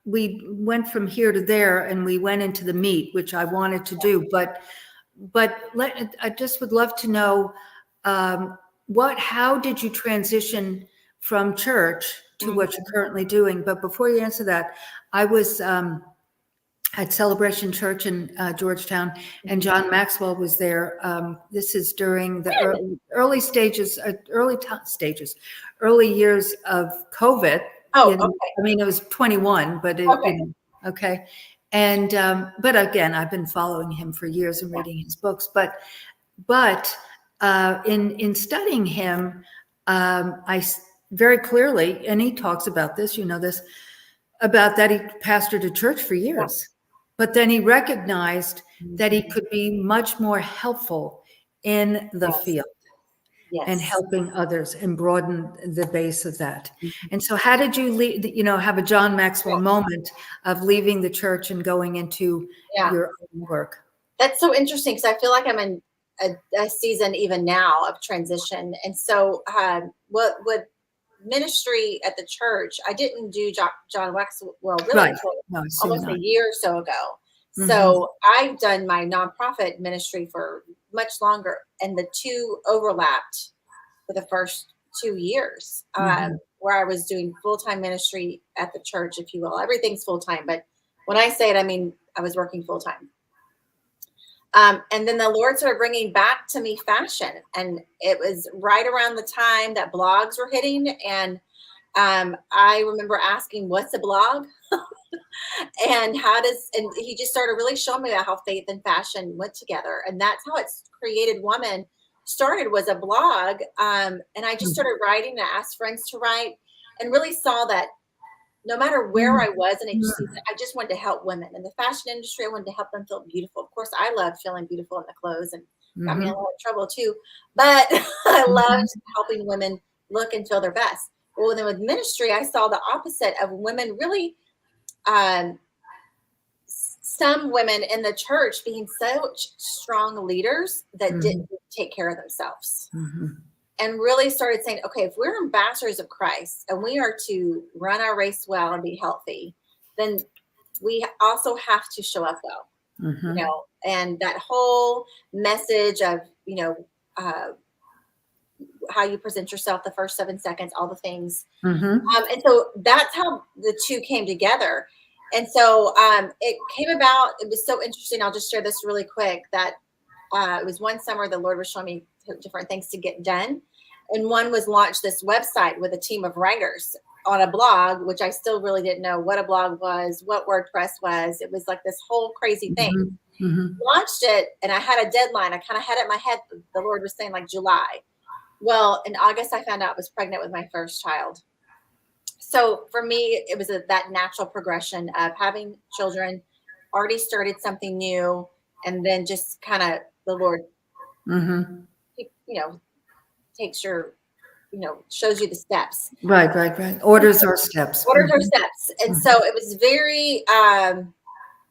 we went from here to there and we went into the meat, which I wanted to do, but I just would love to know, how did you transition from church to what you're currently doing? But before you answer that, I was at Celebration Church in Georgetown, and John Maxwell was there. This is during the early years of COVID. Oh, okay. I mean, it was 21, but okay. And but again, I've been following him for years and reading his books. But in studying him, I very clearly, and he talks about this, this, about that he pastored a church for years. But then he recognized that he could be much more helpful in the field and helping others and broaden the base of that. And so how did you have a John Maxwell moment of leaving the church and going into your own work? That's so interesting, because I feel like I'm in a season even now of transition. And so what ministry at the church, I didn't do John Maxwell really until almost a year or so ago. So I've done my nonprofit ministry for much longer, and the two overlapped for the first 2 years, where I was doing full-time ministry at the church, if you will. Everything's full-time, but when I say it, I mean I was working full-time. And then the Lord started bringing back to me fashion, and it was right around the time that blogs were hitting. And I remember asking, "What's a blog?" and he just started really showing me about how faith and fashion went together, and that's how it's Created Woman started, was a blog. And I just started writing. I asked friends to write, and really saw that no matter where I was in each season, I just wanted to help women. In the fashion industry, I wanted to help them feel beautiful. Of course, I loved feeling beautiful in the clothes and got me in a lot of trouble too. But I loved helping women look and feel their best. Well, then with ministry, I saw the opposite of women really, some women in the church being such strong leaders that didn't take care of themselves. And really started saying, okay, if we're ambassadors of Christ and we are to run our race well and be healthy, then we also have to show up well, you know, and that whole message of, you know, how you present yourself the first 7 seconds, all the things. And so that's how the two came together. And so it came about, it was so interesting. I'll just share this really quick, that it was one summer the Lord was showing me different things to get done. And one was launch this website with a team of writers on a blog, which I still really didn't know what a blog was, what WordPress was. It was like this whole crazy thing. Launched it, and I had a deadline. I kind of had it in my head. The Lord was saying like July. Well, in August, I found out I was pregnant with my first child. So for me, it was that natural progression of having children, already started something new, and then just kind of the Lord, you know, takes your, you know, shows you the steps. Right. Orders our steps. Orders our steps. And so it was very,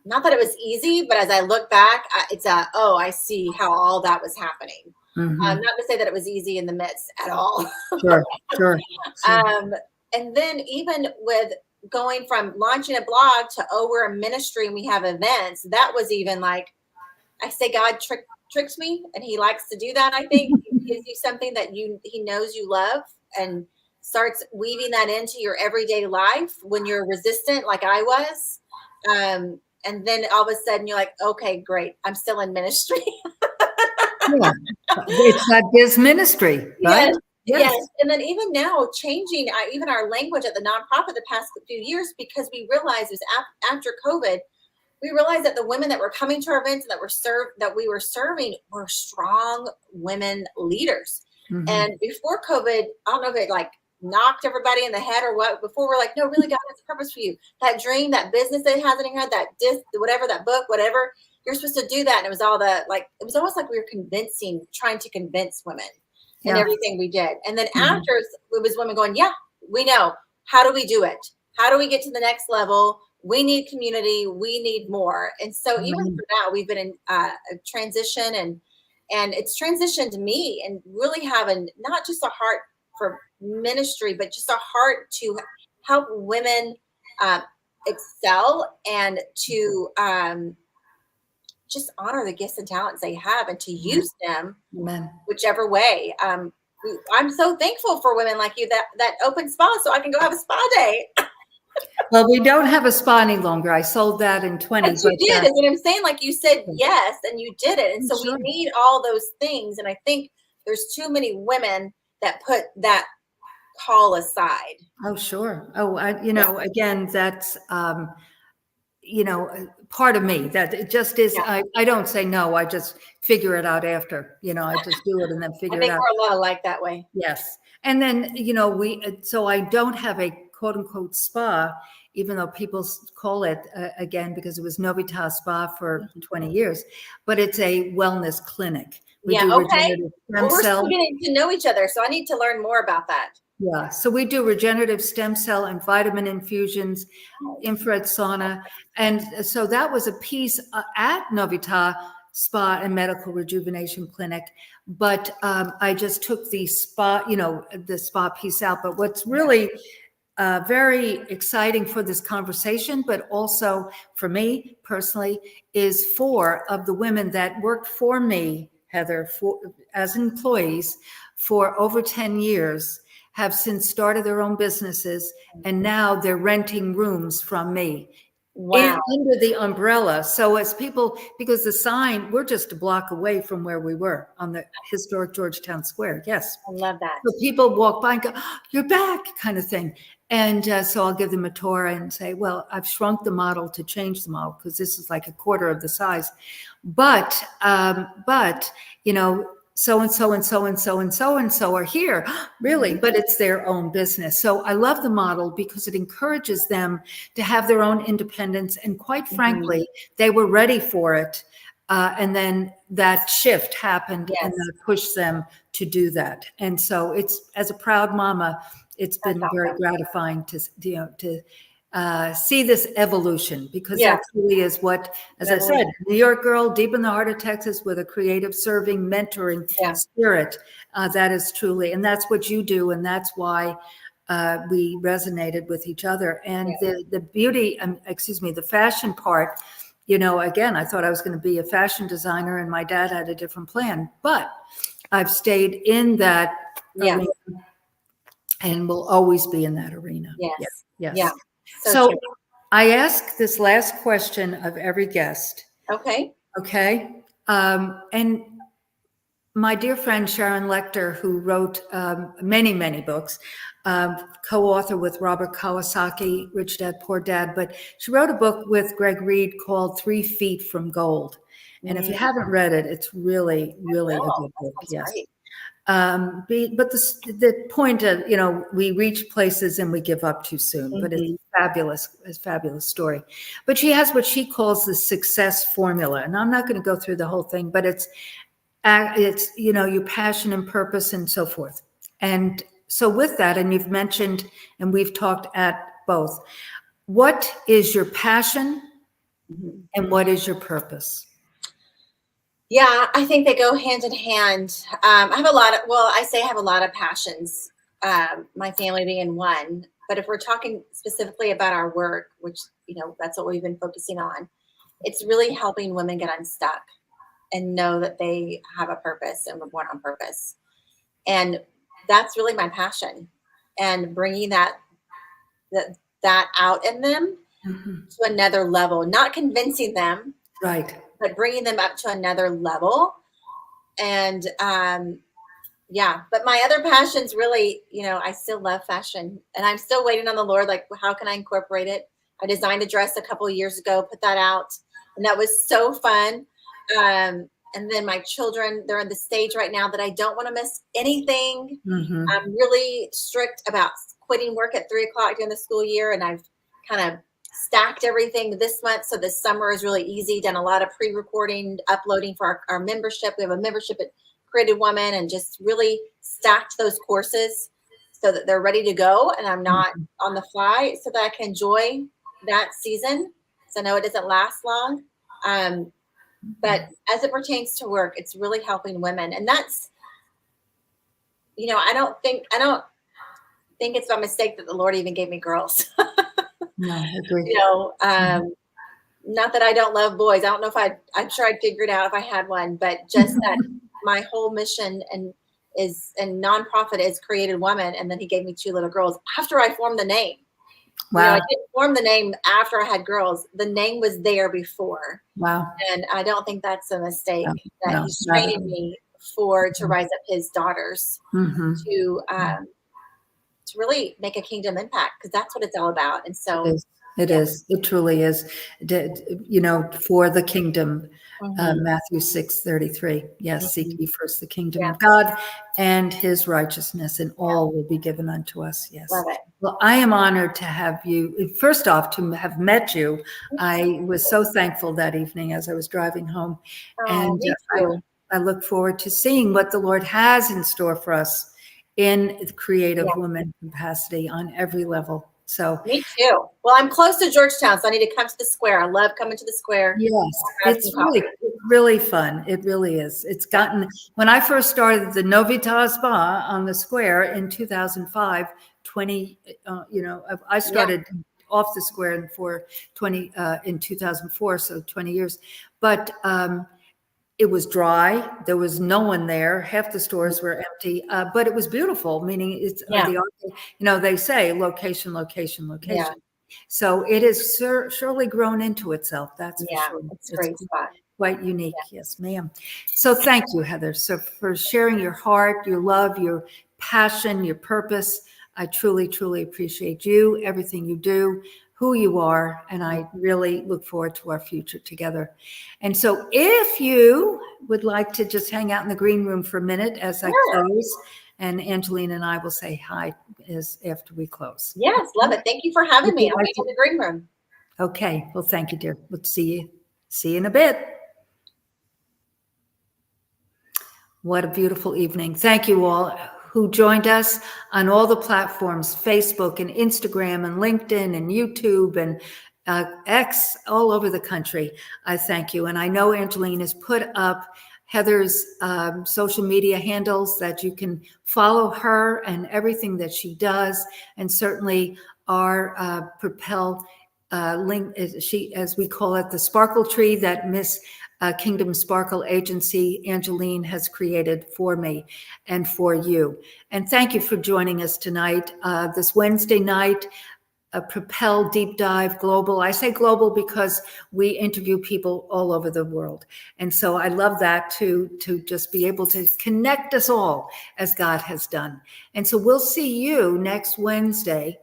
not that it was easy, but as I look back, it's oh, I see how all that was happening. Not to say that it was easy in the midst at all. Sure. And then even with going from launching a blog to, oh, we're a ministry and we have events, that was even like, I say God tricks me, and he likes to do that. I think he gives you something that he knows you love and starts weaving that into your everyday life when you're resistant like I was. And then all of a sudden you're like, okay, great, I'm still in ministry. It's like this ministry, right? Yes. And then even now changing even our language at the nonprofit the past few years, because we realized it was after COVID, we realized that the women that were coming to our events and that we were serving were strong women leaders. And before COVID, I don't know if it like knocked everybody in the head or what. Before we're like, no, really, God has a purpose for you. That dream, that business that has in your head, that whatever, that book, whatever, you're supposed to do that. And it was all it was almost like we were trying to convince women in everything we did. And then after, it was women going, yeah, we know. How do we do it? How do we get to the next level? We need community. We need more. And so even for now, we've been in a transition, and it's transitioned me, and really having not just a heart for ministry, but just a heart to help women excel and to just honor the gifts and talents they have and to use them whichever way. I'm so thankful for women like you that open spa so I can go have a spa day. Well, we don't have a spa any longer. I sold that in 20. But you did, is what I'm saying. Like you said yes, and you did it. And so we need all those things. And I think there's too many women that put that call aside. Oh, sure. Oh, again, that's, part of me that it just is. I don't say no. I just figure it out after, I just do it and then figure it out. I think we're a lot alike that way. Yes. And then, so I don't have a quote unquote spa, even though people call it again, because it was Novitas Spa for 20 years, but it's a wellness clinic. We do regenerative stem we're cell. still getting to know each other, so I need to learn more about that. Yeah, so we do regenerative stem cell and vitamin infusions, infrared sauna. And so that was a piece at Novitas Spa and Medical Rejuvenation Clinic. But I just took the spa, the spa piece out. But what's really very exciting for this conversation, but also for me personally, is 4 of the women that worked for me, Heather, as employees for over 10 years, have since started their own businesses, and now they're renting rooms from me. Wow. Under the umbrella. So as people, because the sign, we're just a block away from where we were on the historic Georgetown Square. Yes. I love that. So people walk by and go, oh, you're back, kind of thing. And so I'll give them a tour and say, well, I've shrunk the model to change the model because this is like a quarter of the size. But so and so and so and so and so and so are here, really, but it's their own business. So I love the model because it encourages them to have their own independence, and quite frankly, they were ready for it. And then that shift happened, and that pushed them to do that. And so it's, as a proud mama, it's been very gratifying to see this evolution, because that truly is what, as I said, New York girl, deep in the heart of Texas, with a creative, serving, mentoring spirit. That is truly, and that's what you do, and that's why we resonated with each other. And the beauty, the fashion part. Again, I thought I was going to be a fashion designer, and my dad had a different plan, but I've stayed in that arena and will always be in that arena. Yes. Yes. So So I ask this last question of every guest. Okay. And my dear friend Sharon Lecter, who wrote many, many books, co-author with Robert Kawasaki, Rich Dad, Poor Dad, but she wrote a book with Greg Reed called 3 Feet from Gold. And if you haven't read it, it's really, really a good book. Yes. Great. But the point of, we reach places and we give up too soon, but it's a fabulous story. But she has what she calls the success formula. And I'm not going to go through the whole thing, but it's your passion and purpose and so forth. And so with that, and you've mentioned, and we've talked at both, what is your passion and what is your purpose? Yeah, I think they go hand in hand. I have a lot of passions, my family being one. But if we're talking specifically about our work, which, that's what we've been focusing on, it's really helping women get unstuck and know that they have a purpose and were born on purpose. And that's really my passion, and bringing that out in them to another level, not convincing them, right, but bringing them up to another level. And but my other passions really, I still love fashion, and I'm still waiting on the Lord. Like, how can I incorporate it? I designed a dress a couple of years ago, put that out, and that was so fun. And then my children, they're in the stage right now that I don't want to miss anything. I'm really strict about quitting work at 3:00 during the school year, and I've kind of stacked everything this month. So this summer is really easy. Done a lot of pre-recording, uploading for our membership. We have a membership at Creative Woman, and just really stacked those courses so that they're ready to go, and I'm not on the fly, so that I can enjoy that season. So I know it doesn't last long. But as it pertains to work, it's really helping women. And that's, I don't think it's by mistake that the Lord even gave me girls. No, I agree. Not that I don't love boys. I don't know if I'm sure I'd figure it out if I had one, but just that my whole mission and nonprofit is Created Woman. And then he gave me 2 little girls after I formed the name. Wow. I didn't form the name after I had girls. The name was there before. Wow. And I don't think that's a mistake that he's training me to rise up his daughters to really make a kingdom impact, because that's what it's all about. And so it is. It truly is. For the kingdom, Matthew 6:33. Yes, seek ye first the kingdom of God and his righteousness, and all will be given unto us. Yes. Love it. Well, I am honored to have you. First off, to have met you. I was so thankful that evening as I was driving home. And I look forward to seeing what the Lord has in store for us in the creative woman capacity on every level. So me too. Well, I'm close to Georgetown, so I need to come to the square. I love coming to the square. Yes, it's really fun. It really is. It's gotten, when I first started the Novita Spa on the square in 2005, I started off the square in 2004, so 20 years. But it was dry. There was no one there. Half the stores were empty, but it was beautiful. Meaning, it's they say location. Yeah. So it has surely grown into itself. That's for sure. It's a great spot. Quite unique. Yes, ma'am. So thank you, Heather. So for sharing your heart, your love, your passion, your purpose. I truly, truly appreciate you, everything you do, who you are, and I really look forward to our future together. And so if you would like to just hang out in the green room for a minute as I close, and Angeline and I will say hi after we close. Yes, love it. Thank you for having me. I'll like be in the green room. Okay, well, thank you, dear. We'll see you in a bit. What a beautiful evening. Thank you all who joined us on all the platforms, Facebook and Instagram and LinkedIn and YouTube and X, all over the country. I thank you. And I know Angeline has put up Heather's social media handles that you can follow her and everything that she does. And certainly our Propel link, as we call it, the sparkle tree that Miss Kingdom Sparkle Agency, Angeline, has created for me and for you. And thank you for joining us tonight, this Wednesday night, a Propel Deep Dive Global. I say global because we interview people all over the world. And so I love that to just be able to connect us all as God has done. And so we'll see you next Wednesday.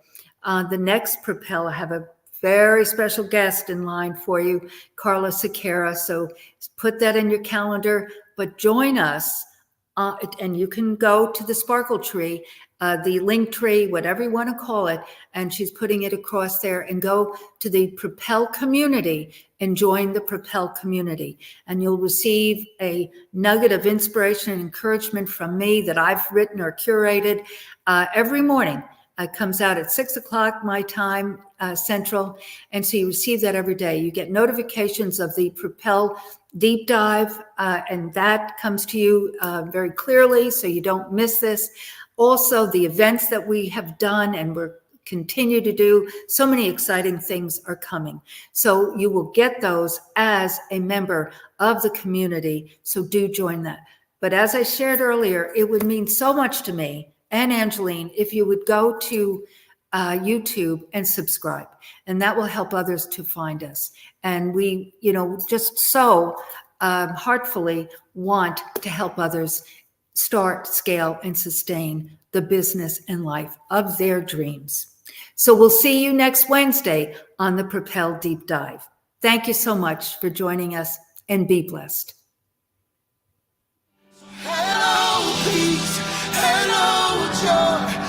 The next Propel, I have a very special guest in line for you, Carla Sequeira. So put that in your calendar, but join us. And you can go to the Sparkle Tree, the link tree, whatever you want to call it. And she's putting it across there, and go to the Propel community and join the Propel community. And you'll receive a nugget of inspiration and encouragement from me that I've written or curated every morning. It comes out at 6 o'clock my time, Central. And so you receive that every day. You get notifications of the Propel Deep Dive, and that comes to you very clearly, so you don't miss this. Also, the events that we have done and we're continue to do, so many exciting things are coming. So you will get those as a member of the community. So do join that. But as I shared earlier, it would mean so much to me and Angeline if you would go to YouTube and subscribe, and that will help others to find us. And we, just so heartfully want to help others start, scale, and sustain the business and life of their dreams. So we'll see you next Wednesday on the Propel Deep Dive. Thank you so much for joining us, and be blessed. Hello, peace. Hello, joy.